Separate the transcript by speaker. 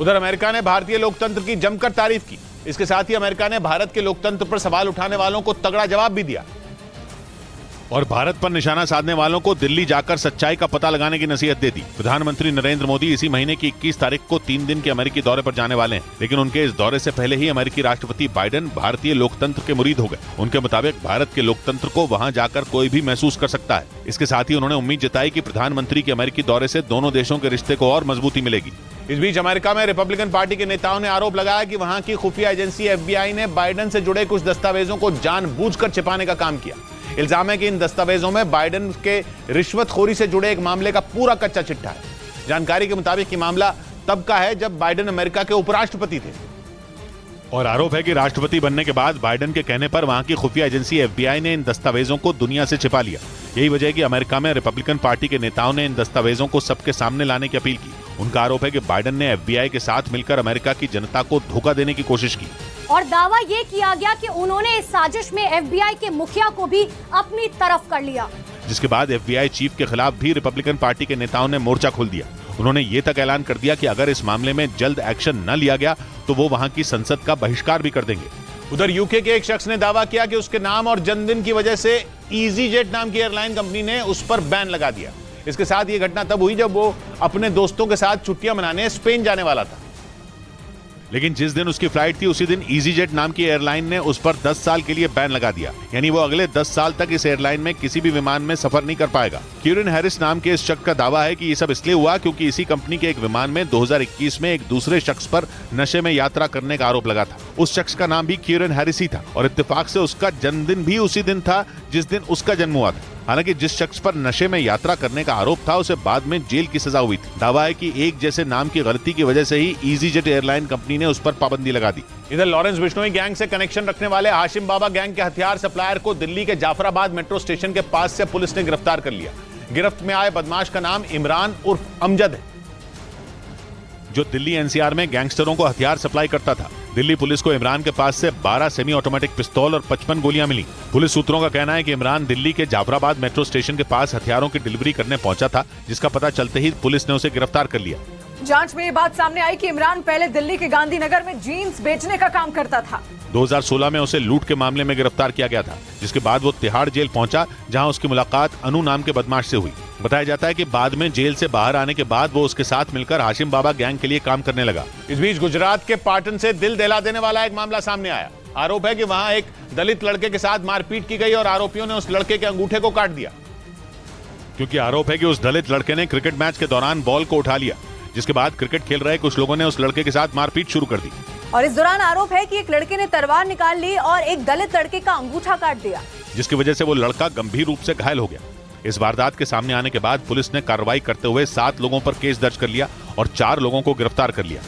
Speaker 1: उधर अमेरिका ने भारतीय लोकतंत्र की जमकर तारीफ की। इसके साथ ही अमेरिका ने भारत के लोकतंत्र पर सवाल उठाने वालों को तगड़ा जवाब भी दिया और भारत पर निशाना साधने वालों को दिल्ली जाकर सच्चाई का पता लगाने की नसीहत दे दी। प्रधानमंत्री नरेंद्र मोदी इसी महीने की 21 तारीख को 3 दिन के अमेरिकी दौरे पर जाने वाले हैं, लेकिन उनके इस दौरे से पहले ही अमेरिकी राष्ट्रपति बाइडेन भारतीय लोकतंत्र के मुरीद हो गए। उनके मुताबिक भारत के लोकतंत्र को वहां जाकर कोई भी महसूस कर सकता है। इसके साथ ही उन्होंने उम्मीद जताई कि प्रधानमंत्री के अमेरिकी दौरे से दोनों देशों के रिश्ते को और मजबूती मिलेगी। इस बीच अमेरिका में रिपब्लिकन पार्टी के नेताओं ने आरोप लगाया कि वहां की खुफिया एजेंसी FBI ने बाइडेन से जुड़े कुछ दस्तावेजों को जानबूझकर छिपाने का काम किया। इल्जाम है कि इन दस्तावेजों में बाइडेन के रिश्वतखोरी से जुड़े एक मामले का पूरा कच्चा चिट्ठा है। जानकारी के मुताबिक ये मामला तब का है जब बाइडेन अमेरिका के उपराष्ट्रपति थे और आरोप है कि राष्ट्रपति बनने के बाद बाइडेन के कहने पर वहां की खुफिया एजेंसी FBI ने इन दस्तावेजों को दुनिया से छिपा लिया। यही वजह है कि अमेरिका में रिपब्लिकन पार्टी के नेताओं ने इन दस्तावेजों को सबके सामने लाने की अपील की। उनका आरोप है कि बाइडेन ने FBI के साथ मिलकर अमेरिका की जनता को धोखा देने की कोशिश की
Speaker 2: और दावा ये किया गया कि उन्होंने इस साजिश में FBI के मुखिया को भी अपनी तरफ कर लिया,
Speaker 1: जिसके बाद FBI चीफ के खिलाफ भी रिपब्लिकन पार्टी के नेताओं ने मोर्चा खोल दिया। उन्होंने ये तक ऐलान कर दिया कि अगर इस मामले में जल्द एक्शन न लिया गया तो वो वहां की संसद का बहिष्कार भी कर देंगे। उधर यूके के एक शख्स ने दावा किया कि उसके नाम और जन्मदिन की वजह से EasyJet नाम की एयरलाइन कंपनी ने उस पर बैन लगा दिया। इसके साथ ये घटना तब हुई जब वो अपने दोस्तों के साथ छुट्टियां मनाने स्पेन जाने वाला था, लेकिन जिस दिन उसकी फ्लाइट थी उसी दिन EasyJet नाम की एयरलाइन ने उस पर 10 साल के लिए बैन लगा दिया। यानी वो अगले 10 साल तक इस एयरलाइन में किसी भी विमान में सफर नहीं कर पाएगा। क्यूरिन हैरिस नाम के इस शख्स का दावा है कि ये सब इसलिए हुआ क्योंकि इसी कंपनी के एक विमान में 2021 में एक दूसरे शख्स पर नशे में यात्रा करने का आरोप लगा था। उस शख्स का नाम भी क्यूरिन हैरिस ही था और इत्तेफाक से उसका जन्मदिन भी उसी दिन था जिस दिन उसका जन्म हुआ था। हालांकि जिस शख्स पर नशे में यात्रा करने का आरोप था उसे बाद में जेल की सजा हुई थी। दावा है कि एक जैसे नाम की गलती की वजह से ही EasyJet एयरलाइन कंपनी ने उस पर पाबंदी लगा दी। इधर लॉरेंस बिश्नोई गैंग से कनेक्शन रखने वाले हाशिम बाबा गैंग के हथियार सप्लायर को दिल्ली के जाफराबाद मेट्रो स्टेशन के पास से पुलिस ने गिरफ्तार कर लिया। गिरफ्त में आए बदमाश का नाम इमरान उर्फ अमजद है, जो दिल्ली NCR में गैंगस्टरों को हथियार सप्लाई करता था। दिल्ली पुलिस को इमरान के पास से 12 सेमी ऑटोमेटिक पिस्तौल और 55 गोलियां मिली। पुलिस सूत्रों का कहना है कि इमरान दिल्ली के जाफराबाद मेट्रो स्टेशन के पास हथियारों की डिलीवरी करने पहुंचा था, जिसका पता चलते ही पुलिस ने उसे गिरफ्तार कर लिया।
Speaker 3: जांच में ये बात सामने आई कि इमरान पहले दिल्ली के गांधीनगर में जीन्स बेचने का काम करता था।
Speaker 1: 2016 में उसे लूट के मामले में गिरफ्तार किया गया था, जिसके बाद वो तिहाड़ जेल पहुंचा, जहां उसकी मुलाकात अनु नाम के बदमाश से हुई। बताया जाता है कि बाद में जेल से बाहर आने के बाद वो उसके साथ मिलकर हाशिम बाबा गैंग के लिए काम करने लगा। इस बीच गुजरात के पाटन से दिल दहला देने वाला एक मामला सामने आया। आरोप है कि वहां एक दलित लड़के के साथ मारपीट की गई और आरोपियों ने उस लड़के के अंगूठे को काट दिया, क्योंकि आरोप है कि उस दलित लड़के ने क्रिकेट मैच के दौरान बॉल को उठा लिया, जिसके बाद क्रिकेट खेल रहे कुछ लोगों ने उस लड़के के साथ मारपीट शुरू कर दी।
Speaker 3: और इस दौरान आरोप है कि एक लड़के ने तलवार निकाल ली और एक दलित लड़के का अंगूठा काट दिया,
Speaker 1: जिसकी वजह से वो लड़का गंभीर रूप से घायल हो गया। इस वारदात के सामने आने के बाद पुलिस ने कार्रवाई करते हुए 7 लोगों पर केस दर्ज कर लिया और 4 लोगों को गिरफ्तार कर लिया।